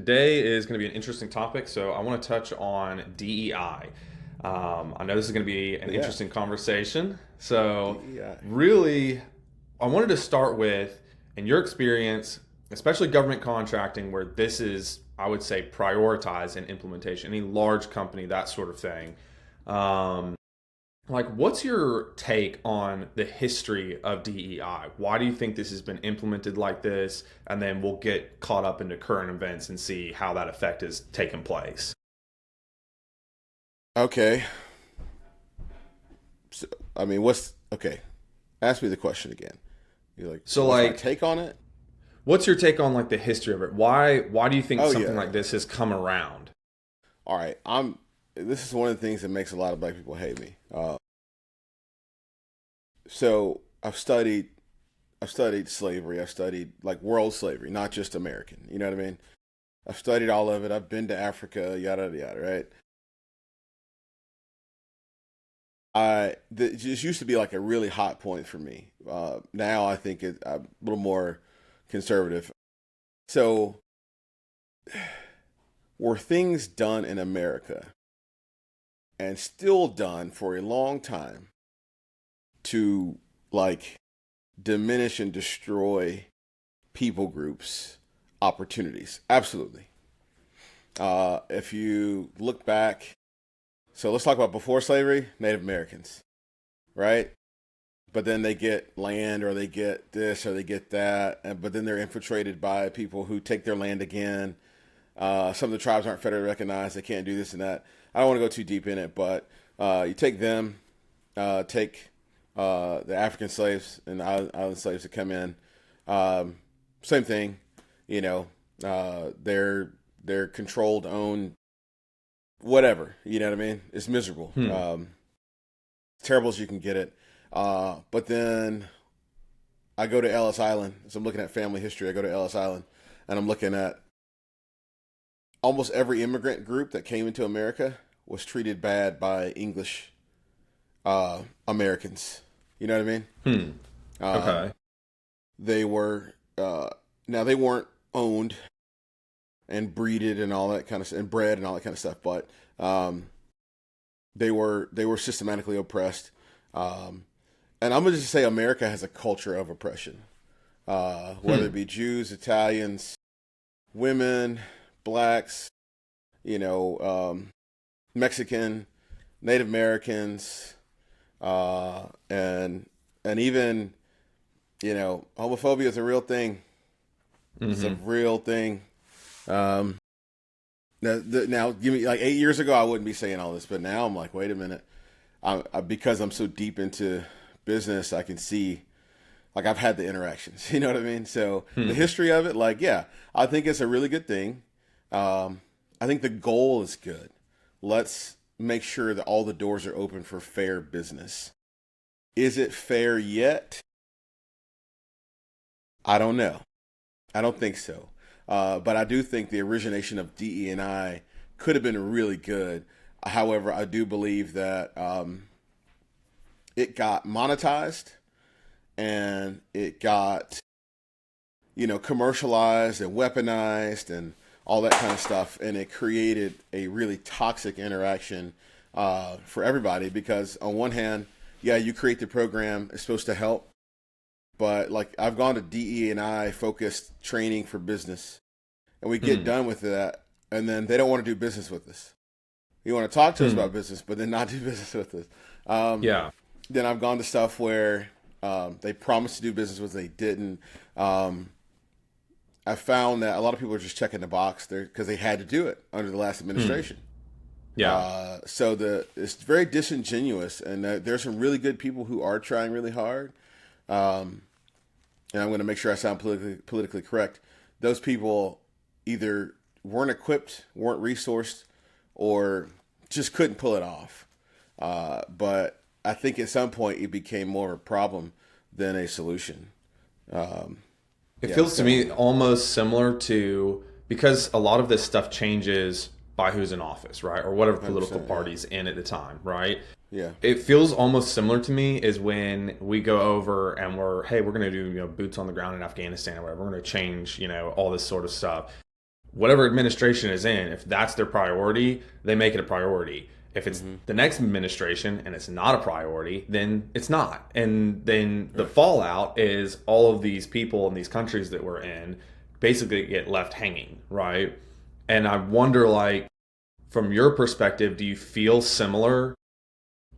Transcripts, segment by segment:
Today is going to be an interesting topic, so I want to touch on DEI. I know this is going to be an Yeah, interesting conversation. So, DEI. really, I wanted to start with, in your experience, especially government contracting, where this is, I would say, prioritized in implementation, any large company, that sort of thing. Um, what's your take on the history of DEI? Why do you think this has been implemented like this? And then we'll get caught up into current events and see how that effect has taken place. Okay. So, what's okay? Ask me the question again. You're like, So, what's my take on it? what's your take on the history of it? Why do you think Oh something yeah. like this has come around? All right. This is one of the things that makes a lot of black people hate me. So I've studied slavery. I've studied like world slavery, not just American. You know what I mean? I've studied all of it. I've been to Africa, yada yada yada. Right? This used to be like a really hot point for me. Now I think I'm a little more conservative. So, were things done in America and still done for a long time to like diminish and destroy people groups' opportunities? Absolutely. If you look back, so let's talk about before slavery, Native Americans, right? But then they get land or they get this or they get that, but then they're infiltrated by people who take their land again. Some of the tribes aren't federally recognized; they can't do this and that. I don't want to go too deep in it, but you take them, take the African slaves and island slaves that come in. Same thing, you know. They're controlled, owned, whatever. You know what I mean? It's miserable. Hmm. Terrible as you can get it. But then I go to Ellis Island. So I'm looking at family history. I go to Ellis Island and I'm looking at almost every immigrant group that came into America was treated bad by English Americans. You know what I mean? Hmm. Um, Okay. they were now they weren't owned and breeded and all that kind of and bred and all that kind of stuff, but they were systematically oppressed. Um, and I'm gonna just say America has a culture of oppression, whether Hmm. it be Jews, Italians, women, blacks, you know, Mexican, Native Americans, and even homophobia is a real thing. It's a Mm-hmm. real thing. Um, now, give me like 8 years ago, I wouldn't be saying all this, but now I'm like, wait a minute. Because I'm so deep into business, I can see like I've had the interactions. You know what I mean? So the Hmm. history of it, like, yeah, I think it's a really good thing. I think the goal is good. Let's make sure that all the doors are open for fair business. Is it fair yet? I don't know. I don't think so. But I do think the origination of DE&I could have been really good. However, I do believe that it got monetized and it got commercialized and weaponized and all that kind of stuff, and it created a really toxic interaction for everybody. Because on one hand, yeah, you create the program; it's supposed to help, but like I've gone to DE&I focused training for business, and we get Hmm. done with that, and then they don't want to do business with us. You want to talk to us Hmm. about business, but then not do business with us. Um, Yeah. then I've gone to stuff where they promised to do business with, they didn't. Um, I found that a lot of people are just checking the box there because they had to do it under the last Hmm. administration. Yeah. So it's very disingenuous, and there's some really good people who are trying really hard. Um, and I'm going to make sure I sound politically correct. Those people either weren't equipped, weren't resourced, or just couldn't pull it off. But I think at some point it became more of a problem than a solution. Um, It yeah. feels to So me almost similar to, because a lot of this stuff changes by who's in office, right? Or whatever political 100%. Yeah. party's in at the time, right? Yeah. It feels almost similar to me is when we go over and we're, hey, we're going to do, boots on the ground in Afghanistan or whatever. We're going to change, all this sort of stuff. whatever administration is in, if that's their priority, they make it a priority. If it's Mm-hmm. the next administration and it's not a priority, then it's not. And then the Right. fallout is all of these people in these countries that we're in basically get left hanging, right? And I wonder, like, from your perspective, do you feel similar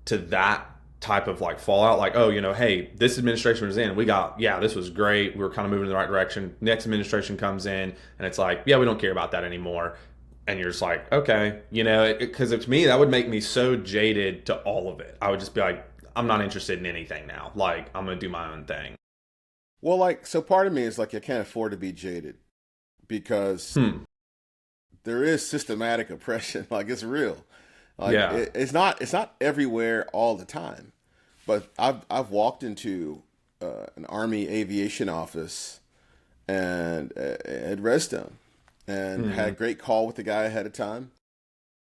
to that type of like fallout? Like, oh, hey, this administration was in, we got, yeah, this was great, we were kind of moving in the right direction. Next administration comes in, and it's like, yeah, we don't care about that anymore. And you're just like, okay, because to me, that would make me so jaded to all of it. I would just be like, I'm not interested in anything now. Like, I'm going to do my own thing. Well, like, so part of me is like, I can't afford to be jaded because Hmm. there is systematic oppression. Like, it's real. Like, Yeah. it's not everywhere all the time. But I've walked into an Army aviation office and at Redstone and had a Hmm. great call with the guy ahead of time.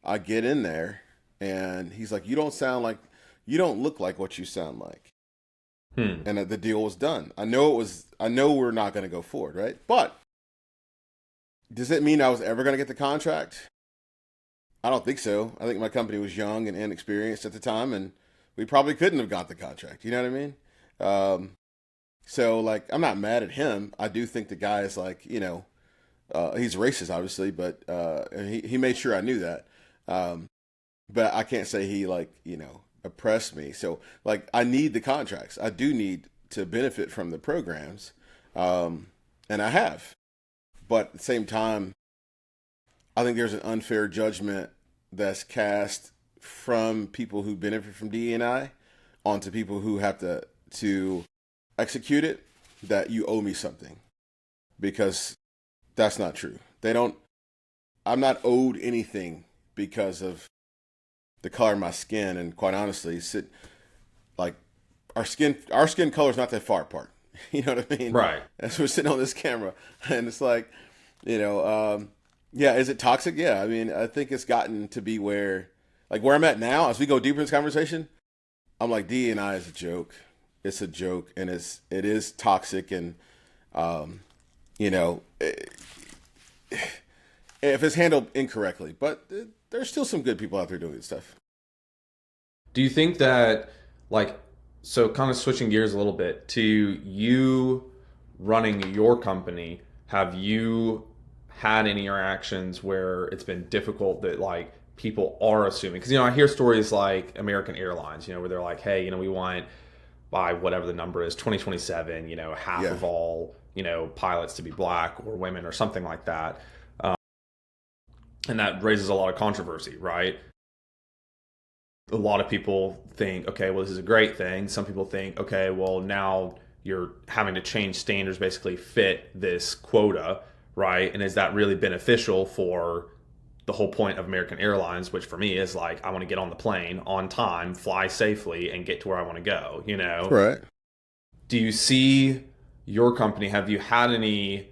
I get in there and he's like, you don't look like what you sound like. Hmm. And the deal was done. I know we're not going to go forward, right? But does it mean I was ever going to get the contract? I don't think so. I think my company was young and inexperienced at the time, and we probably couldn't have got the contract. You know what I mean? So, like, I'm not mad at him. I do think the guy is like, he's racist, obviously, but and he made sure I knew that. Um, but I can't say he, like, oppressed me. So, like, I need the contracts. I do need to benefit from the programs, and I have. But at the same time, I think there's an unfair judgment that's cast from people who benefit from DE&I onto people who have to execute it, that you owe me something, because that's not true. They don't. I'm not owed anything because of the color of my skin, and quite honestly, like our skin color is not that far apart. You know what I mean? Right. As we're sitting on this camera, and it's like, you know, yeah, is it toxic? Yeah, I mean, I think it's gotten to be where, like, where I'm at now, as we go deeper in this conversation, I'm like, D&I is a joke. It's a joke, and it is toxic, and you know, if it's handled incorrectly. But there's still some good people out there doing good stuff. Do you think that, like, so kind of switching gears a little bit to you running your company, have you had any interactions where it's been difficult that, like, people are assuming? Because, I hear stories like American Airlines, where they're like, hey, we want by whatever the number is, 2027, half Yeah, of all, pilots to be black or women or something like that. Um, and that raises a lot of controversy, right? A lot of people think, okay, well, this is a great thing. Some people think, okay, well, now you're having to change standards, basically fit this quota, right? And is that really beneficial for the whole point of American Airlines, which for me is like, I want to get on the plane on time, fly safely, and get to where I want to go? right. Do you see your company, have you had any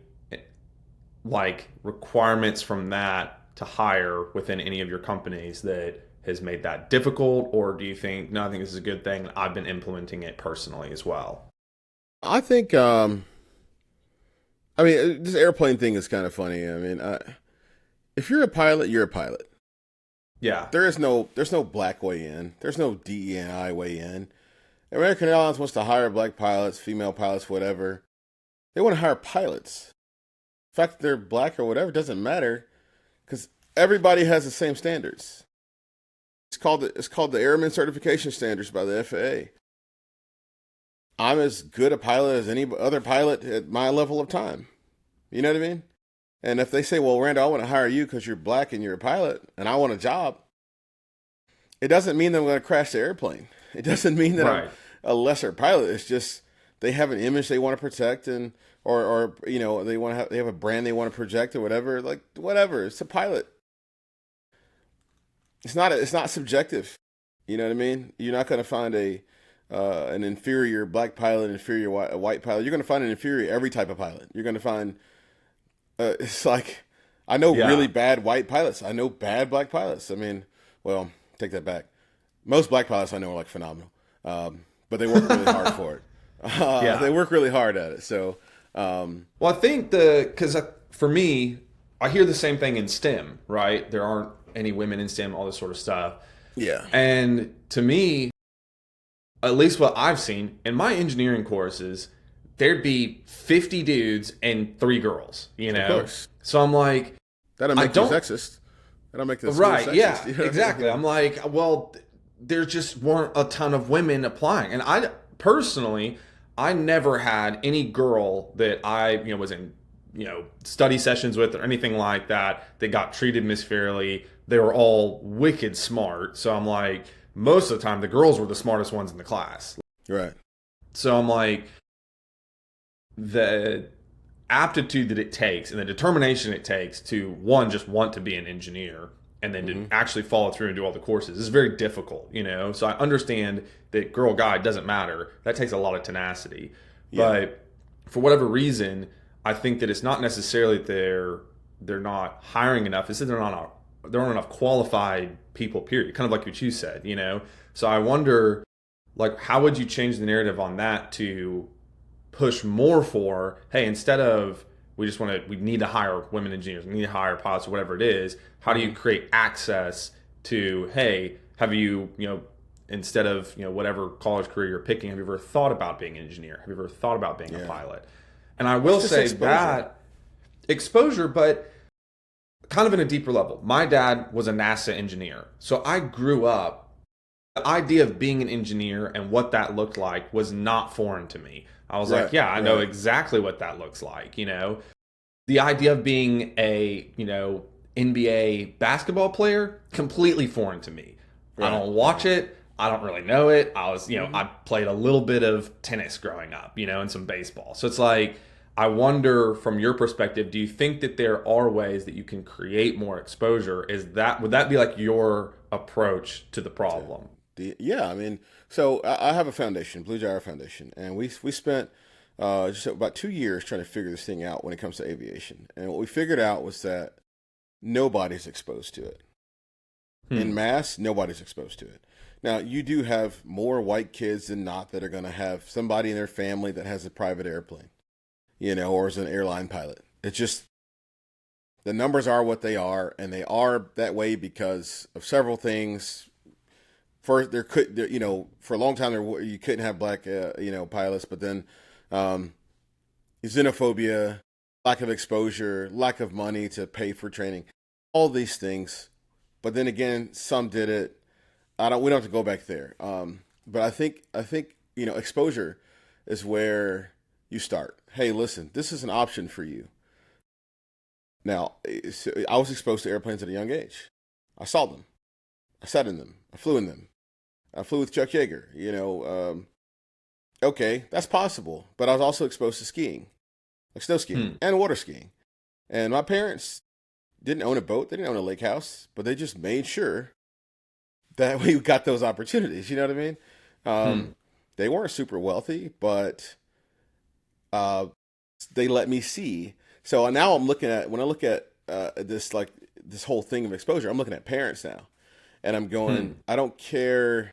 like requirements from that to hire within any of your companies that has made that difficult? Or do you think, no, I think this is a good thing, I've been implementing it personally as well? I think. I mean, this airplane thing is kind of funny. I mean, if you're a pilot, you're a pilot. Yeah. There's no black way in. There's no DE&I way in. American Airlines wants to hire black pilots, female pilots, whatever. They want to hire pilots. The fact that they're black or whatever doesn't matter, because everybody has the same standards. It's called the Airman Certification Standards by the FAA. I'm as good a pilot as any other pilot at my level of time. You know what I mean? And if they say, well, Randall, I want to hire you because you're black and you're a pilot and I want a job, it doesn't mean that I'm going to crash the airplane. It doesn't mean that I'm Right. a lesser pilot. It's just they have an image they want to protect, and or they have a brand they want to project or whatever. Like, whatever. It's a pilot. It's not subjective. You know what I mean? You're not going to find an inferior black pilot, inferior white pilot. You're going to find an inferior every type of pilot. You're going to find it's like, I know Yeah. really bad white pilots. I know bad black pilots. I mean, well, take that back. Most black pilots I know are like phenomenal, but they work really hard for it. They Yeah. work really hard at it. So, Well, I think because for me, I hear the same thing in STEM, right? There aren't any women in STEM, all this sort of stuff. Yeah, And to me, at least what I've seen in my engineering courses, there'd be 50 dudes and 3 girls, you of know? course. So I'm like, That'll I make you don't, sexist. That'll make the school right, sexist. yeah, You know what I mean? exactly. I'm like, well, there just weren't a ton of women applying. And I personally, I never had any girl that I, was in, study sessions with or anything like that that got treated misfairly. They were all wicked smart. So I'm like, most of the time, the girls were the smartest ones in the class. Right. So I'm like, the aptitude that it takes and the determination it takes to one just want to be an engineer and then to Mm-hmm. actually follow through and do all the courses is very difficult. So I understand that girl guy doesn't matter. That takes a lot of tenacity. Yeah. But for whatever reason, I think that it's not necessarily that they're not hiring enough. It's that there aren't enough qualified people, period. Kind of like what you said. So I wonder, like, how would you change the narrative on that to push more for, hey, instead of we need to hire women engineers, we need to hire pilots or whatever it is, how do you Mm-hmm. create access to, hey, have you, instead of, whatever college career you're picking, have you ever thought about being an engineer? Have you ever thought about being a Yeah. pilot? And I What's will this say exposure? that exposure, but kind of in a deeper level. My dad was a NASA engineer. So I grew up, the idea of being an engineer and what that looked like was not foreign to me. I was like, Right. yeah, I know Right. exactly what that looks like. The idea of being a, NBA basketball player, completely foreign to me. I Right. don't watch Right. it. I don't really know it. I was, Mm-hmm. I played a little bit of tennis growing up, and some baseball. So it's like, I wonder from your perspective, do you think that there are ways that you can create more exposure? Would that be like your approach to the problem? Yeah, I mean, so I have a foundation, Blue Gyro Foundation, and we spent just about 2 years trying to figure this thing out when it comes to aviation. And what we figured out was that nobody's exposed to it. In Hmm. mass, nobody's exposed to it. Now, you do have more white kids than not that are going to have somebody in their family that has a private airplane, or is an airline pilot. It's just the numbers are what they are, and they are that way because of several things. First, for a long time you couldn't have black pilots, but then um, xenophobia, lack of exposure, lack of money to pay for training, all these things. But then again, some did it. I don't. We don't have to go back there. But I think exposure is where you start. Hey, listen, this is an option for you. Now, I was exposed to airplanes at a young age. I saw them. I sat in them. I flew in them. I flew with Chuck Yeager. Okay, that's possible. But I was also exposed to skiing, like snow skiing Hmm. and water skiing. And my parents didn't own a boat. They didn't own a lake house, but they just made sure that we got those opportunities. You know what I mean? Hmm. They weren't super wealthy, but uh, they let me see. So now I'm looking at when I look at this whole thing of exposure, I'm looking at parents now, and I'm going, Hmm. I don't care.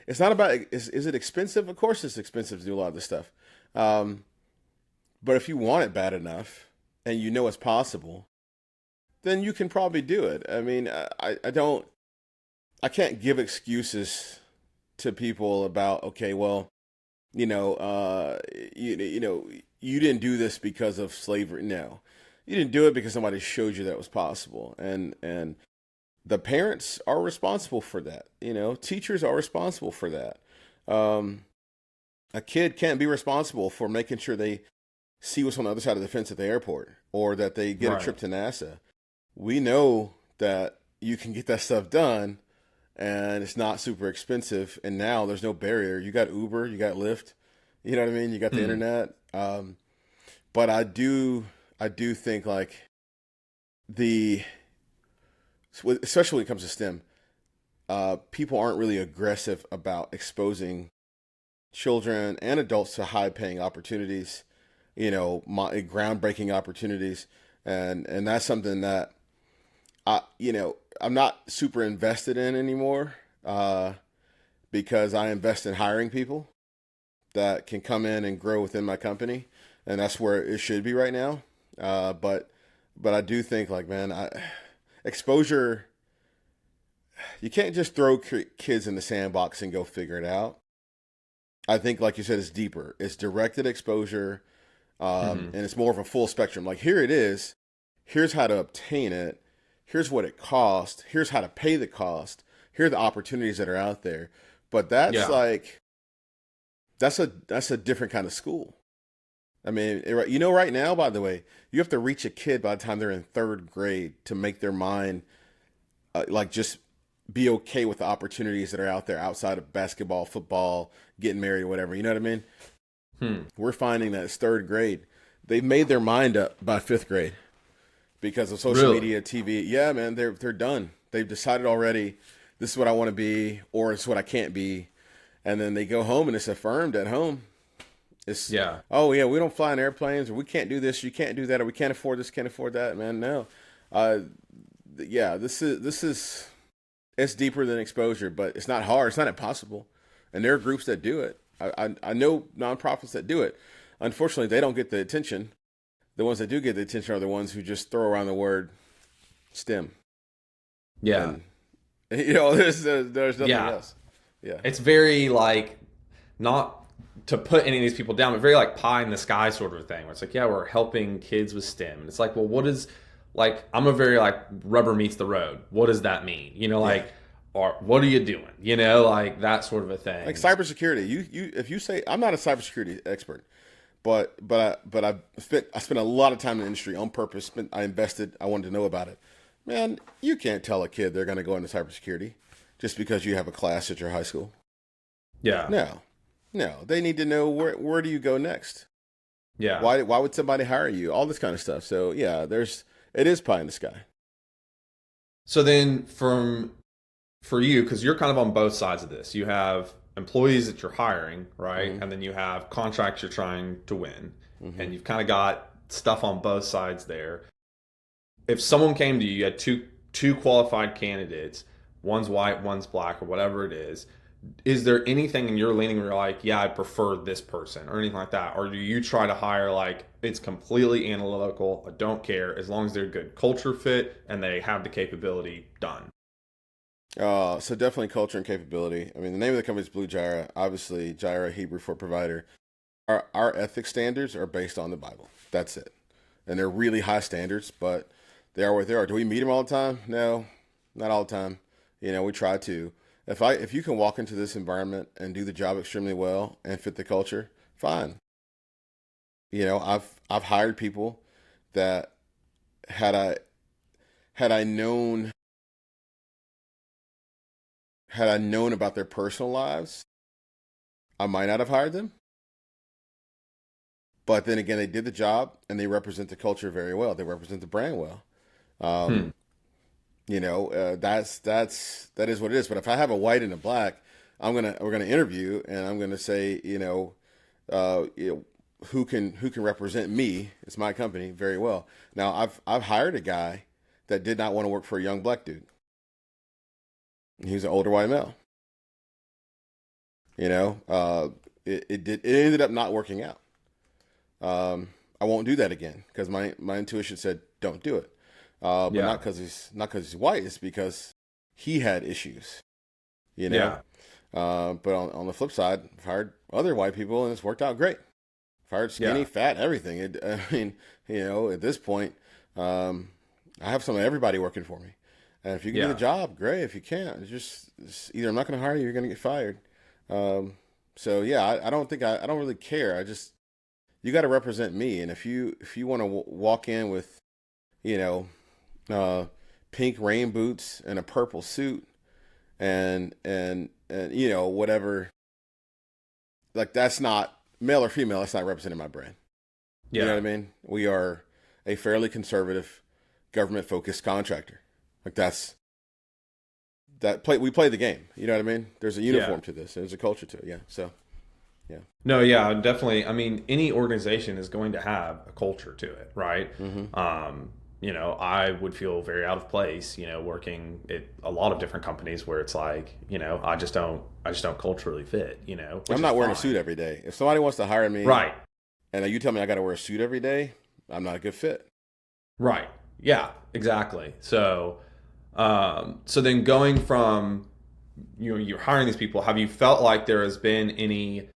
It's not about is it expensive? Of course, it's expensive to do a lot of this stuff. Um, but if you want it bad enough and you know it's possible, then you can probably do it. I mean, I don't. I can't give excuses to people about okay, well, you know, uh, you didn't do this because of slavery. No, you didn't do it because somebody showed you that was possible, and the parents are responsible for that. Teachers are responsible for that. Um, a kid can't be responsible for making sure they see what's on the other side of the fence at the airport or that they get a Right. trip to NASA. We know that you can get that stuff done and it's not super expensive. And now there's no barrier. You got Uber, you got Lyft, you know what I mean? You got the Hmm. internet. But I do think like the, especially when it comes to STEM, people aren't really aggressive about exposing children and adults to high paying opportunities, groundbreaking opportunities. And that's something that I'm not super invested in anymore because I invest in hiring people that can come in and grow within my company, and that's where it should be right now. But but I do think like, man, exposure, you can't just throw kids in the sandbox and go figure it out. I think, like you said, it's deeper. It's directed exposure, Hmm. and it's more of a full spectrum. Like, here it is. Here's how to obtain it. Here's what it costs. Here's how to pay the cost. Here are the opportunities that are out there. But that's Yeah. like that's a different kind of school. I mean, right now, by the way, you have to reach a kid by the time they're in third grade to make their mind like just be okay with the opportunities that are out there outside of basketball, football, getting married, whatever. You know what I mean? Hmm. We're finding that it's third grade. They've made their mind up by fifth grade because of social Really? media, TV. Yeah, man, they're done. They've decided already. This is what I want to be, or it's what I can't be, and then they go home and it's affirmed at home. It's, Yeah. oh yeah, we don't fly in airplanes, or we can't do this, you can't do that, or we can't afford this, can't afford that. Man, no. Uh, yeah, this is it's deeper than exposure, but it's not hard. It's not impossible, and there are groups that do it. I know nonprofits that do it. Unfortunately, they don't get the attention. The ones that do get the attention are the ones who just throw around the word STEM, Yeah. and there's nothing Yeah. else. Yeah, It's very like, not to put any of these people down, but very like pie in the sky sort of a thing. Where it's like, yeah, we're helping kids with STEM, and it's like, well, what is like? I'm a very like rubber meets the road. What does that mean? yeah. Like, or what are you doing? Like that sort of a Like thing. cybersecurity, you if you say I'm not a cybersecurity expert, but I spent a lot of time in the industry on purpose. I invested. I wanted to know about it. Man, you can't tell a kid they're going to go into cybersecurity just because you have a class at your high school. Yeah. No, no, they need to know where do you go next. Yeah. Why would somebody hire you? All this kind of stuff. So yeah, it is pie in the sky. So then, for you, because you're kind of on both sides of this, you have employees that you're hiring, right? Hmm. And then you have contracts you're trying to win. Hmm. And you've kind of got stuff on both sides there. If someone came to you, you had two qualified candidates, one's white, one's black, or whatever it is there anything in your leaning where you're like, yeah, I prefer this person or anything like that? Or do you try to hire like it's completely analytical, I don't care, as long as they're a good culture fit and they have the capability done? So definitely culture and capability. I mean, the name of the company is Blue Gyra. Obviously, Gyra Hebrew for provider. Our ethics standards are based on the Bible. That's it, and they're really high standards, but they are what they are. Do we meet them all the time? No, not all the time. We try to. If you can walk into this environment and do the job extremely well and fit the culture, fine. I've hired people that had I had I known had I known about their personal lives, I might not have hired them. But then again, they did the job and they represent the culture very well. They represent the brand well. Hmm. Um, that is what it is. But if I have a white and a black, we're gonna interview and I'm gonna say, uh, you know who can represent me. It's my company very well. Now I've hired a guy that did not want to work for a young black dude. He was an older white male. You know, it ended up not working out. I won't do that again because my intuition said don't do it. But Yeah. not because he's white. It's because he had issues. You know. Yeah. But on the flip side, I've hired other white people and it's worked out great. I've hired skinny, Yeah. fat, everything. I mean, at this point, um, I have some of everybody working for me. And if you can do the Yeah. job, great. If you can't, it's either I'm not going to hire you, or you're going to get fired. Um, so yeah, I don't think I don't really care. I just you got to represent me, and if you want to walk in with you know uh, pink rain boots and a purple suit and whatever, like that's not male or female. That's not representing my brand. You know Yeah. what I mean? We are a fairly conservative, government focused contractor. Like we play the game. You know what I mean? There's a Yeah. uniform to this. There's a culture to it. Yeah. So yeah. No, yeah, definitely. I mean, any organization is going to have a culture to it, right? Hmm. I would feel very out of place, working at a lot of different companies where it's like, I just don't culturally fit, I'm which is not wearing a fine. suit every day. If somebody wants to hire me Right. and you tell me I got to wear a suit every day, I'm not a good fit. Right. Yeah, exactly. So, so then going from, you're hiring these people, have you felt like there has been any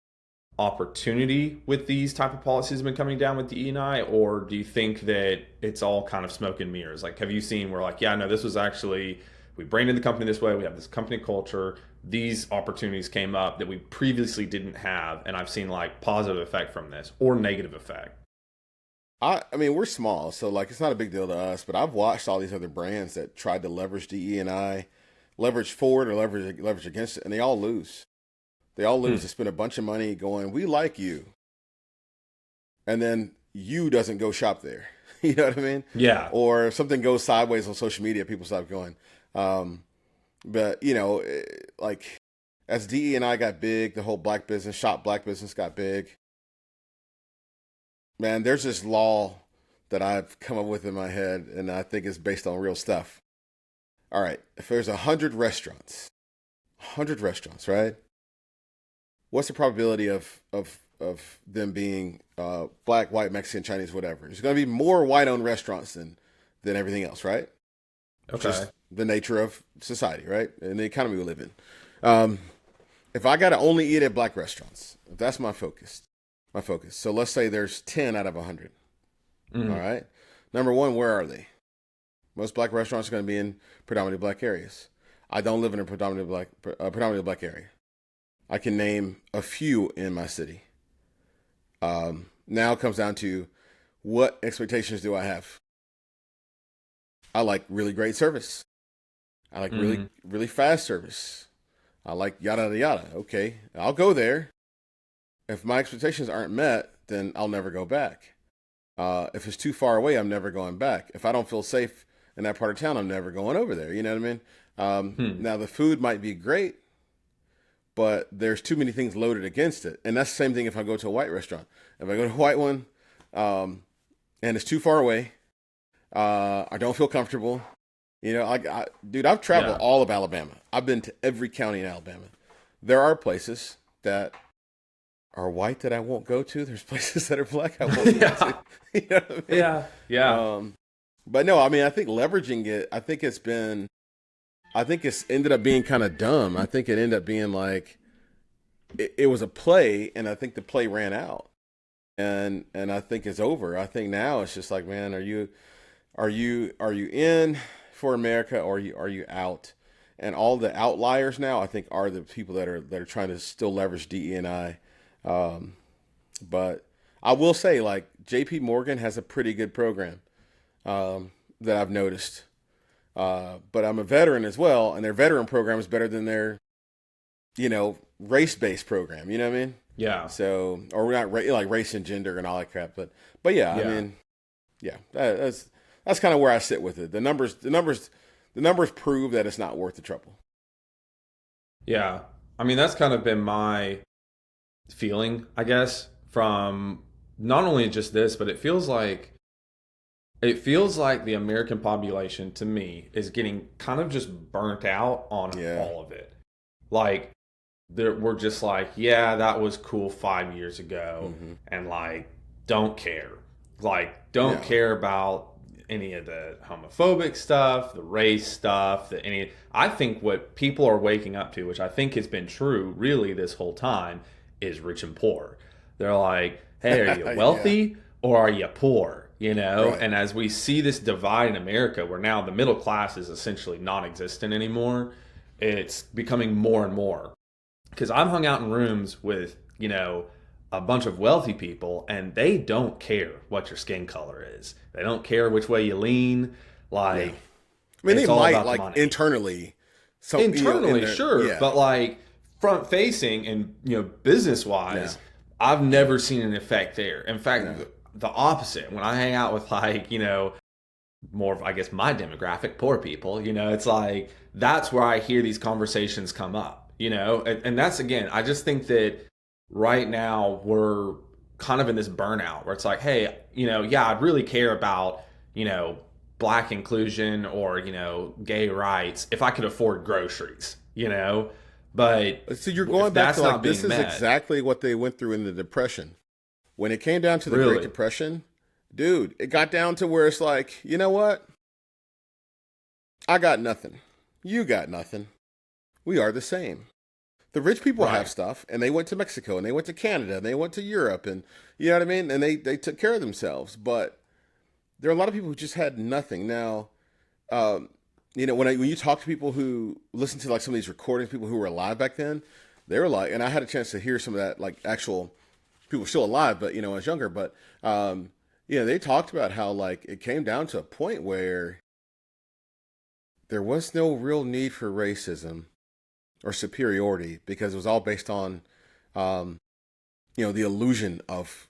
opportunity with these type of policies been coming down with DE&I, or do you think that it's all kind of smoke and mirrors? Like, have you seen where like, yeah, no, this was actually, we branded the company this way, we have this company culture, these opportunities came up that we previously didn't have, and I've seen like positive effect from this or negative effect? I mean, we're small, so like it's not a big deal to us. But I've watched all these other brands that tried to leverage DE&I, leverage forward or leverage against it, and they all lose. They all lose. Hmm. They spend a bunch of money going, "We like you," and then you doesn't go shop there. You know what I mean? Yeah. Or if something goes sideways on social media, people stop going. Um, but like as DE&I got big, the whole black business, shop black business got big. Man, there's this law that I've come up with in my head, and I think it's based on real stuff. All right, if there's 100 restaurants, right? What's the probability of them being black, white, Mexican, Chinese, whatever? There's going to be more white-owned restaurants than everything else, right? Okay. Just the nature of society, right? And the economy we live in. Um, if I got to only eat at black restaurants, if that's my focus. So let's say there's 10 out of 100. All Mm. right. Number one, where are they? Most black restaurants are going to be in predominantly black areas. I don't live in a predominantly black area. I can name a few in my city. Now it comes down to what expectations do I have? I like really great service. I like really, Hmm. really fast service. I like yada, yada, yada. Okay, I'll go there. If my expectations aren't met, then I'll never go back. If it's too far away, I'm never going back. If I don't feel safe in that part of town, I'm never going over there. You know what I mean? Hmm. Now, the food might be great, but there's too many things loaded against it. And that's the same thing if I go to a white restaurant. If I go to a white one and it's too far away, I don't feel comfortable. Dude, I've traveled Yeah. all of Alabama. I've been to every county in Alabama. There are places that are white that I won't go to. There's places that are black I won't go Yeah. to. You know what I mean? Yeah. Yeah. But no, I mean, I think leveraging it, I think it's ended up being kind of dumb. I think it ended up being like, it was a play, and I think the play ran out. And I think it's over. I think now it's just like, man, are you in for America, or are you out? And all the outliers now, I think, are the people that are trying to still leverage DE&I. Um, but I will say, like, J.P. Morgan has a pretty good program that I've noticed. But I'm a veteran as well, and their veteran program is better than their, race-based program. You know what I mean? Yeah. So, or not like race and gender and all that crap. But yeah, I Yeah. mean, yeah, that's kind of where I sit with it. The numbers prove that it's not worth the trouble. Yeah. I mean, that's kind of been my feeling, I guess, from not only just this, but it feels like the American population to me is getting kind of just burnt out on Yeah, all of it. Like we're just like, yeah, that was cool 5 years ago, hmm and like don't care. Like don't no, care about any of the homophobic stuff, the race stuff, I think what people are waking up to, which I think has been true really this whole time, is rich and poor. They're like, hey, are you yeah, wealthy or are you poor? right. And as we see this divide in America, where now the middle class is essentially non-existent anymore, it's becoming more and more. Because I've hung out in rooms with, a bunch of wealthy people, and they don't care what your skin color is. They don't care which way you lean. Yeah, Like, I mean, they it's all might about the like money. internally, so in Internally, their sure, yeah, but like front facing and business no, wise, I've never seen an effect there. In fact, no, the opposite. When I hang out with like more of, I guess, my demographic, poor people, it's like that's where I hear these conversations come up. And that's, again, I just think that right now we're kind of in this burnout where it's like, hey, yeah, I'd really care about you know black inclusion or gay rights if I could afford groceries. But So you're if going back that's to like not this being is met, exactly what they went through in the Depression. When it came down to the Great really. Depression, dude, it got down to where it's like, you know what? I got nothing. You got nothing. We are the same. The rich people have Right. stuff, and they went to Mexico, and they went to Canada, and they went to Europe, and you know what I mean? And they took care of themselves. But there are a lot of people who just had nothing. Now, um, when you talk to people who listen to like some of these recordings, people who were alive back then, they were like, and I had a chance to hear some of that, like actual people still alive, but I was younger, but they talked about how like it came down to a point where there was no real need for racism or superiority because it was all based on, um, the illusion of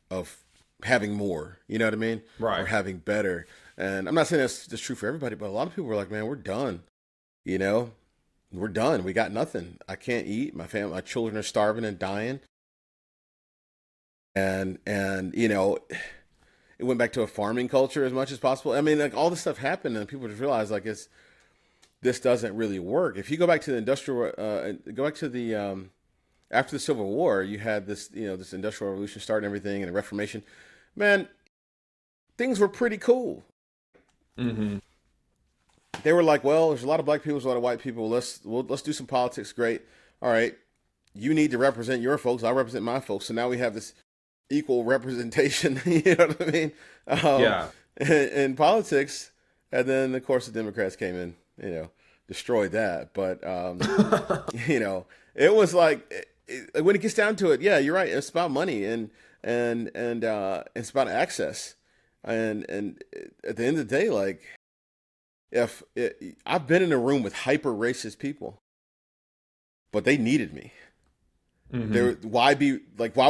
having more. You know what I mean? Or Right. having better. And I'm not saying that's true for everybody, but a lot of people were like, "Man, we're done. You know, we're done. We got nothing. I can't eat. My children are starving and dying." And it went back to a farming culture as much as possible. I mean, like all this stuff happened, and people just realized like this doesn't really work. If you go back to the go back to the after the Civil War, you had this industrial revolution starting everything and the Reformation. Man, things were pretty cool. Mm-hmm. They were like, well, there's a lot of black people, there's a lot of white people. Let's do some politics. Great. All right, you need to represent your folks. I represent my folks. So now we have this equal representation. You know what I mean? Um, Yeah. in politics, and then of course the Democrats came in. Destroyed that. But it was like when it gets down to it, yeah, you're right. It's about money and it's about access. And at the end of the day, like I've been in a room with hyper racist people, but they needed me. Mm-hmm. Why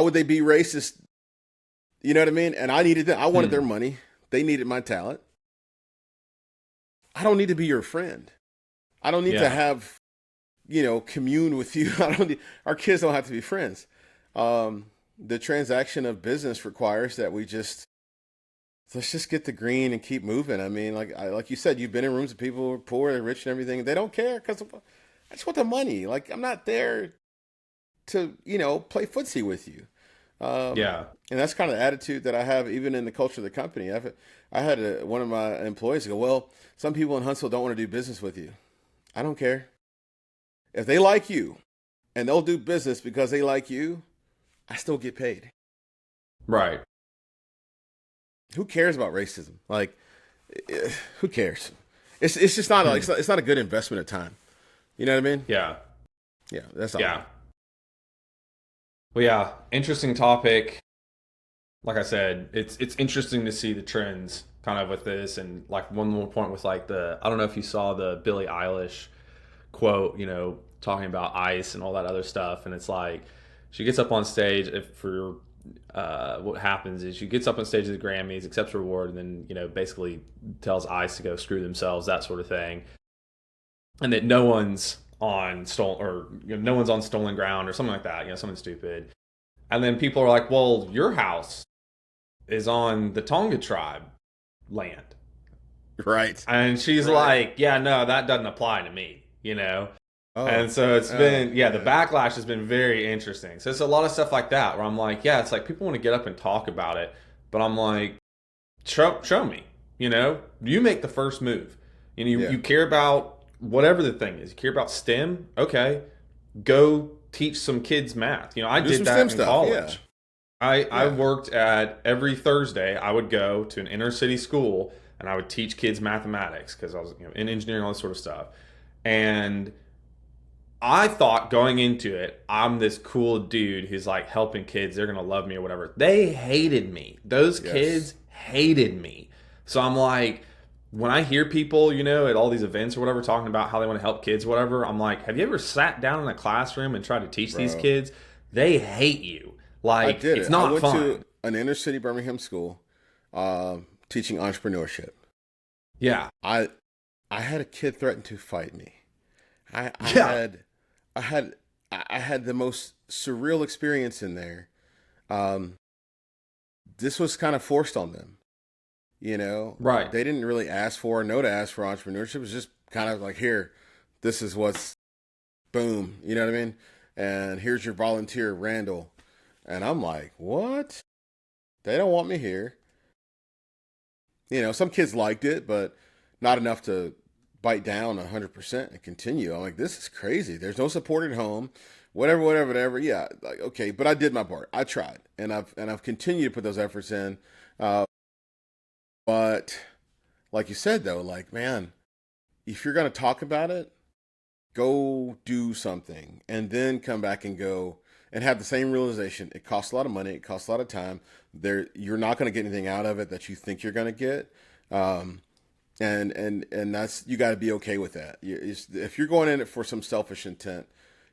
would they be racist? You know what I mean? And I needed them. I wanted their Hmm. money. They needed my talent. I don't need to be your friend. I don't need to Yeah. have, commune with you. Our kids don't have to be friends. The transaction of business requires that let's just get the green and keep moving. I mean, like you said, you've been in rooms of people who are poor and rich and everything. They don't care because I just want the money. Like I'm not there to, play footsie with you. Um, Yeah. and that's kind of the attitude that I have even in the culture of the company. I had one of my employees go, well, some people in Huntsville don't want to do business with you. I don't care. If they like you and they'll do business because they like you, I still get paid. Right. Who cares about racism? Like, who cares? It's just not like Hmm. it's not a good investment of time. You know what I mean? Yeah. Yeah, that's all. Yeah. Well, yeah. Interesting topic. Like I said, it's interesting to see the trends kind of with this, and like one more point with like I don't know if you saw the Billie Eilish quote, talking about ICE and all that other stuff, and it's like she gets up on stage for what happens is she gets up on stage at the Grammys, accepts her award, and then basically tells ICE to go screw themselves, that sort of thing, and that no one's on stolen or no one's on stolen ground or something like that, something stupid, and then people are like, well, your house is on the Tonga tribe land. Right. And she's Right. like, yeah, no, that doesn't apply to me. Oh. And so it's Oh been, yeah, the man. backlash has been very interesting. So it's a lot of stuff like that where I'm like, yeah, it's like people want to get up and talk about it, but I'm like, show me, you make the first move. Yeah. You care about whatever the thing is. You care about STEM? Okay, go teach some kids math. I Do did some STEM that in stuff. Yeah. college. I Yeah. worked at every Thursday. I would go to an inner city school and I would teach kids mathematics because I was in engineering, all this sort of stuff. And I thought going into it, I'm this cool dude who's like helping kids. They're gonna love me or whatever. They hated me. Those Yes. kids hated me. So I'm like, when I hear people, at all these events or whatever, talking about how they want to help kids, whatever, I'm like, have you ever sat down in a classroom and tried to teach these Bro. kids? They hate you. I Like, did it's it. I not went to fun. an inner city Birmingham school, teaching entrepreneurship. Yeah. I I had a kid threaten to fight me. I I Yeah. had I had I had the most surreal experience in there. Um, this was kind of forced on them. Right. They didn't really ask for or know to ask for entrepreneurship. It was just kind of like, here, this is what's boom. You know what I mean? And here's your volunteer, Randall. And I'm like, what? They don't want me here. Some kids liked it, but not enough to bite down 100% and continue. I'm like, this is crazy. There's no support at home, whatever, whatever, whatever. Yeah, like okay, but I did my part. I tried, and I've continued to put those efforts in. Uh, but like you said, though, like man, if you're gonna talk about it, go do something, and then come back and go and have the same realization. It costs a lot of money. It costs a lot of time. You're not going to get anything out of it that you think you're going to get. Um, and that's you got to be okay with that. If you're going in it for some selfish intent,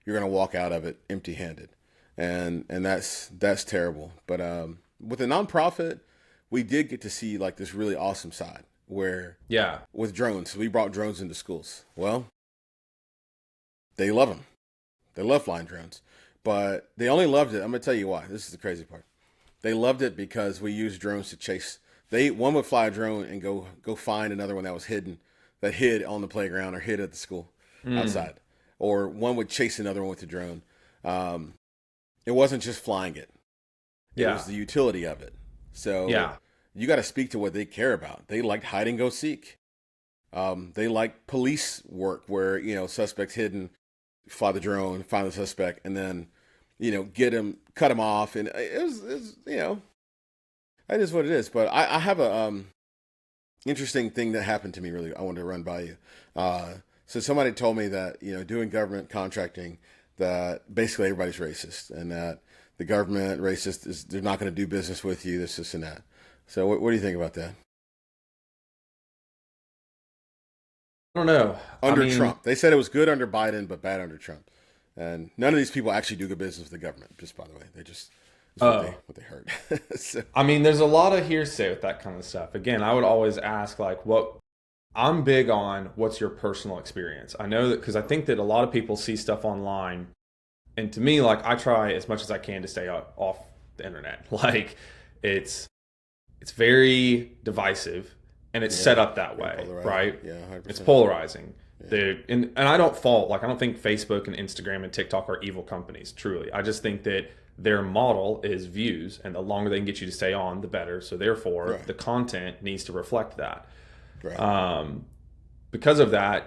you're going to walk out of it empty-handed, and that's terrible. But with a nonprofit, we did get to see like this really awesome side where Yeah. with drones, we brought drones into schools. Well, they love them. They love flying drones, but they only loved it. I'm gonna tell you why. This is the crazy part. They loved it because we used drones to chase. One would fly a drone and go find another one that was that hid on the playground or hid at the school outside, or one would chase another one with the drone. Um, it wasn't just flying it; it Yeah. was the utility of it. So Yeah. you got to speak to what they care about. They liked hide and go seek. They like police work where suspects hidden, fly the drone, find the suspect, and then get him, cut him off, and it was that is what it is. But I have a interesting thing that happened to me. Really, I wanted to run by you. So somebody told me that doing government contracting, that basically everybody's racist, and that the government racist is they're not going to do business with you. This and that. So what do you think about that? I don't know. I Under mean, Trump, they said it was good under Biden, but bad under Trump. And none of these people actually do good business with the government. Just by the way, they just it's oh, what they heard. So, there's a lot of hearsay with that kind of stuff. Again, I would always ask, like, what I'm big on, what's your personal experience? I know that because I think that a lot of people see stuff online, and to me, like, I try as much as I can to stay off the internet. Like, it's it's very divisive, and it's yeah, set up that very way, polarizing. right? Yeah, 100%. It's polarizing. Yeah, And I don't fault, like, I don't think Facebook and Instagram and TikTok are evil companies, truly. I just think that their model is views, and the longer they can get you to stay on, the better. So therefore, right, the content needs to reflect that. right, Um, because of that,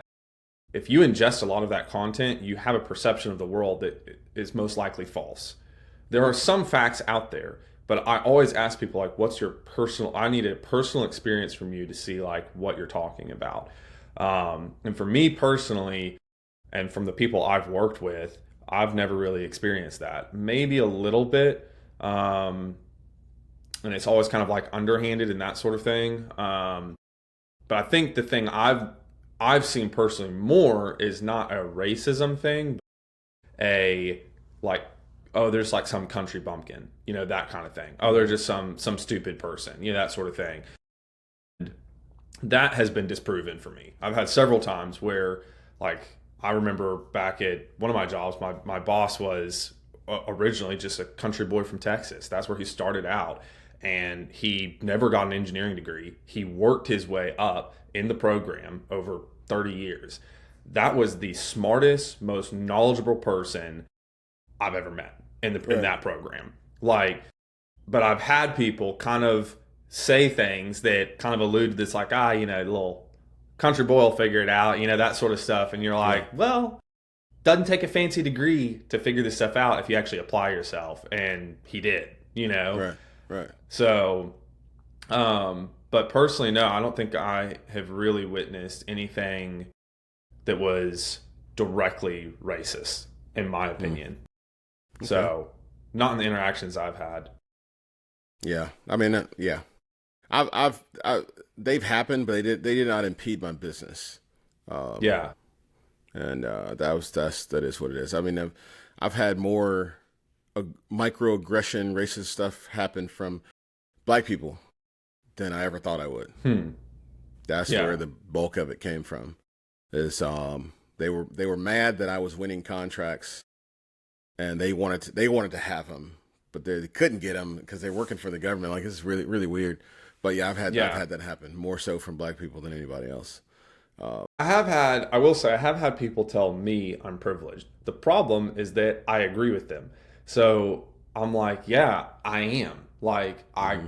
if you ingest a lot of that content, you have a perception of the world that is most likely false. There are some facts out there, but I always ask people, like, what's your personal, I need a personal experience from you to see like what you're talking about. And for me personally, and from the people I've worked with, I've never really experienced that. Maybe a little bit. And it's always kind of like underhanded and that sort of thing. But I think the thing I've seen personally more is not a racism thing, but a like, oh, there's like some country bumpkin, that kind of thing. Oh, they're just some stupid person, that sort of thing. That has been disproven for me. I've had several times where, like, I remember back at one of my jobs, my boss was originally just a country boy from Texas. That's where he started out. And he never got an engineering degree. He worked his way up in the program over 30 years. That was the smartest, most knowledgeable person I've ever met in right, that program. Like, but I've had people kind of say things that kind of allude to this, like, little country boy will figure it out, that sort of stuff. And you're yeah, like, well, doesn't take a fancy degree to figure this stuff out if you actually apply yourself. And he did. right, right. So, but personally, no, I don't think I have really witnessed anything that was directly racist, in my Mm, opinion. okay. So, not in the interactions I've had. Yeah, I mean, yeah. They've happened, but they did not impede my business. Um, Yeah. and that is what it is. I mean, I've had more microaggression, racist stuff happen from black people than I ever thought I would. Hmm. That's Yeah. where the bulk of it came from. Is they were mad that I was winning contracts, and they wanted to have them, but they couldn't get them because they're working for the government. Like, this is really really weird. But yeah, I've Yeah. had that happen more so from black people than anybody else. I will say, I have had people tell me I'm privileged. The problem is that I agree with them. So I'm like, yeah, I am. Like, Hmm.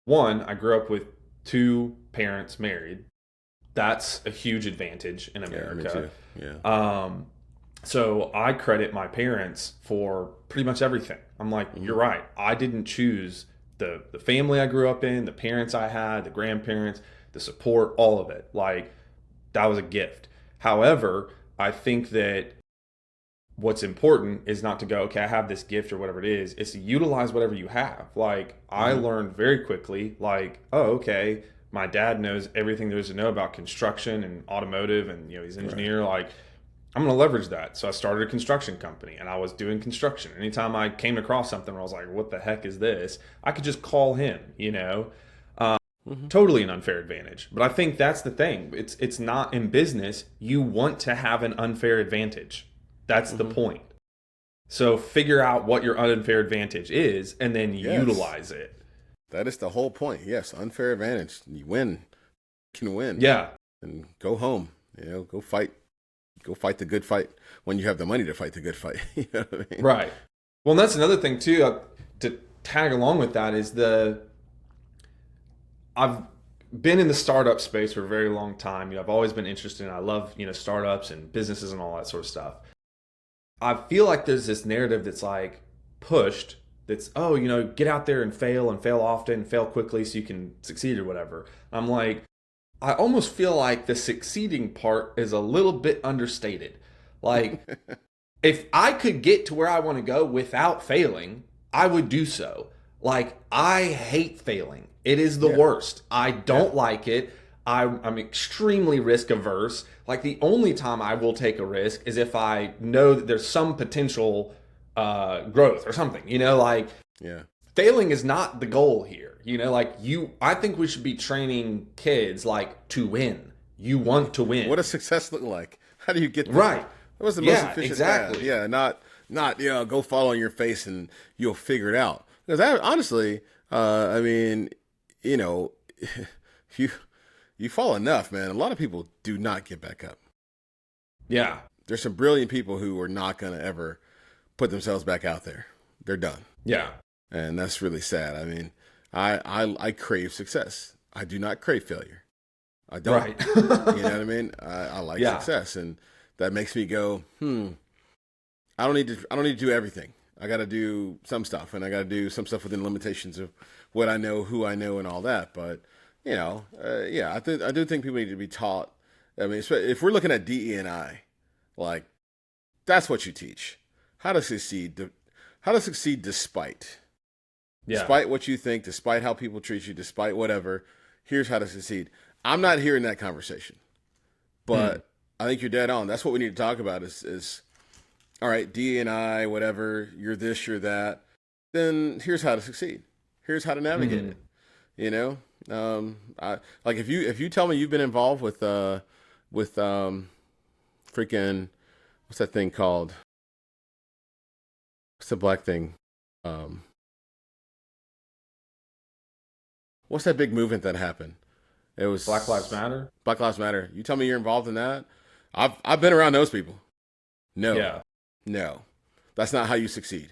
I grew up with two parents married. That's a huge advantage in Yeah, me America. too. Yeah. Um, so I credit my parents for pretty much everything. I'm like, Hmm. you're right. I didn't choose the family I grew up in, the parents I had, the grandparents, the support, all of it. Like that was a gift. However, I think that what's important is not to go, okay, I have this gift or whatever it is. It's to utilize whatever you have. Like I Hmm. learned very quickly, like, oh, okay, my dad knows everything there is to know about construction and automotive, and he's an Right. engineer. Like I'm going to leverage that. So I started a construction company, and I was doing construction. Anytime I came across something where I was like, what the heck is this? I could just call him. Hmm. Totally an unfair advantage. But I think that's the thing. It's not in business. You want to have an unfair advantage. That's the Hmm. point. So figure out what your unfair advantage is and then Yes. utilize it. That is the whole point. Yes, unfair advantage. You win, you can win, Yeah, and go home. Go fight. Go fight the good fight when you have the money to fight the good fight. You know what I mean? right. Well, and that's another thing too. To tag along with that is I've been in the startup space for a very long time. I've always been interested in. I love startups and businesses and all that sort of stuff. I feel like there's this narrative that's like pushed. That's get out there and fail often, and fail quickly so you can succeed or whatever. I'm like, I almost feel like the succeeding part is a little bit understated. Like, if I could get to where I want to go without failing, I would do so. Like, I hate failing. It is the Yeah. worst. I Yeah. don't like it. I'm extremely risk averse. Like, the only time I will take a risk is if I know that there's some potential growth or something. Like, Yeah. failing is not the goal here. I think we should be training kids like to win. You want to What win. does success look like? How do you get there? Right. What was the most Yeah, efficient path? exactly. Yeah, not go fall on your face and you'll figure it out. Because honestly, I mean, you know, you you fall enough, man. A lot of people do not get back up. Yeah. There's some brilliant people who are not going to ever put themselves back out there. They're done, Yeah. and that's really sad. I mean, I crave success. I do not crave failure. I don't. Right. You know what I mean? I like Yeah. success, and that makes me go, I don't need to do everything. I got to do some stuff, and I got to do some stuff within limitations of what I know, who I know, and all that. But yeah, I do think people need to be taught. I mean, if we're looking at DE&I, like that's what you teach: how to succeed, how to succeed Yeah. despite what you think, despite how people treat you, despite whatever. Here's how to succeed. I'm not hearing that conversation. Hmm. But I think you're dead on. That's what we need to talk about is all right, D and I, whatever, you're this, you're that. Then here's how to succeed. Here's how to navigate Hmm. it. You know? Like if you tell me you've been involved with freaking what's that thing called? What's the black thing? Um what's that big movement that happened? It Black Lives was Matter. Black Lives Matter. You tell me you're involved in that? I've been around those people. No. Yeah. No. That's not how you succeed.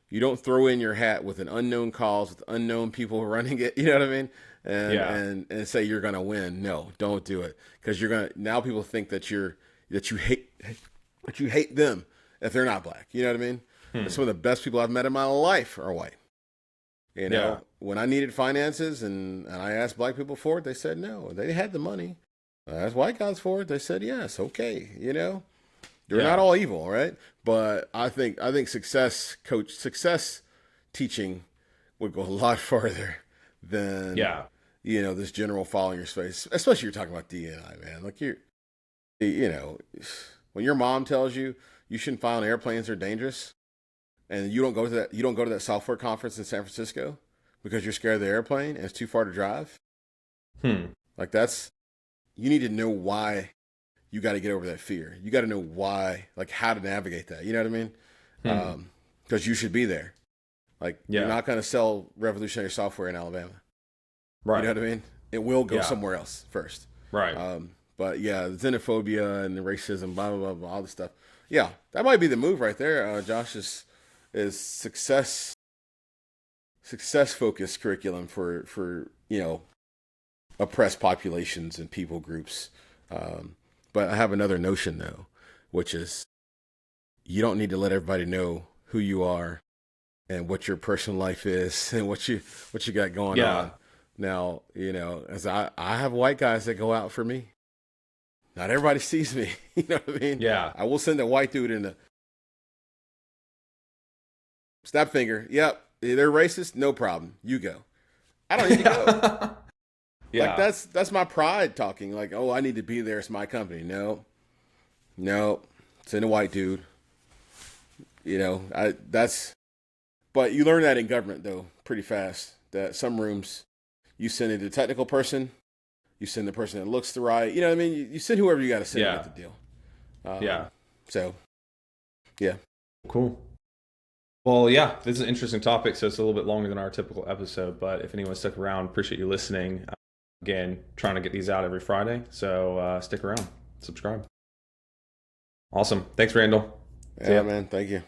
You don't throw in your hat with an unknown cause with unknown people running it. You know what I mean? And Yeah. and say you're gonna win. No, don't do it because you're gonna now people think that you hate them if they're not black. You know what I mean? And Hmm. some of the best people I've met in my life are white. Yeah. When I needed finances and I asked black people for it, they said no. They had the money. I asked white guys for it. They said yes. Okay. They're not Yeah. all evil, right? But I think success teaching would go a lot farther than Yeah. this general following your space. Especially you're talking about DNI, man. Like you know, when your mom tells you you shouldn't fly on airplanes, they're dangerous, and you don't go to that software conference in San Francisco because you're scared of the airplane and it's too far to drive. Hmm. Like you need to know why you got to get over that fear. You got to know why, like how to navigate that. You know what I mean? Hmm. Because you should be there. Like you're Yeah. not going to sell revolutionary software in Alabama. You know Right. what I mean? It will go Yeah. somewhere else first. Right. But yeah, the xenophobia and the racism, blah blah blah, blah all this stuff. Yeah, that might be the move right there. Josh is success focused curriculum for oppressed populations and people groups. But I have another notion though, which is you don't need to let everybody know who you are and what your personal life is and what you got going Yeah. on. Now, as I have white guys that go out for me. Not everybody sees me. You know what I mean? Yeah. I will send a white dude in the snap finger. Yep. They're racist. No problem. You go. I don't need to go. Yeah. Like that's my pride talking. Like, oh, I need to be there. It's my company. No. Send a white dude. But you learn that in government though pretty fast. That some rooms you send in the technical person, you send the person that looks the right. You know what I mean? You send whoever you got to send to get the deal. Yeah. So, yeah. Cool. Well, yeah, this is an interesting topic, so it's a little bit longer than our typical episode, but if anyone stuck around, appreciate you listening. Again, trying to get these out every Friday, so stick around, subscribe. Awesome. Thanks, Randall. Yeah, man. Thank you.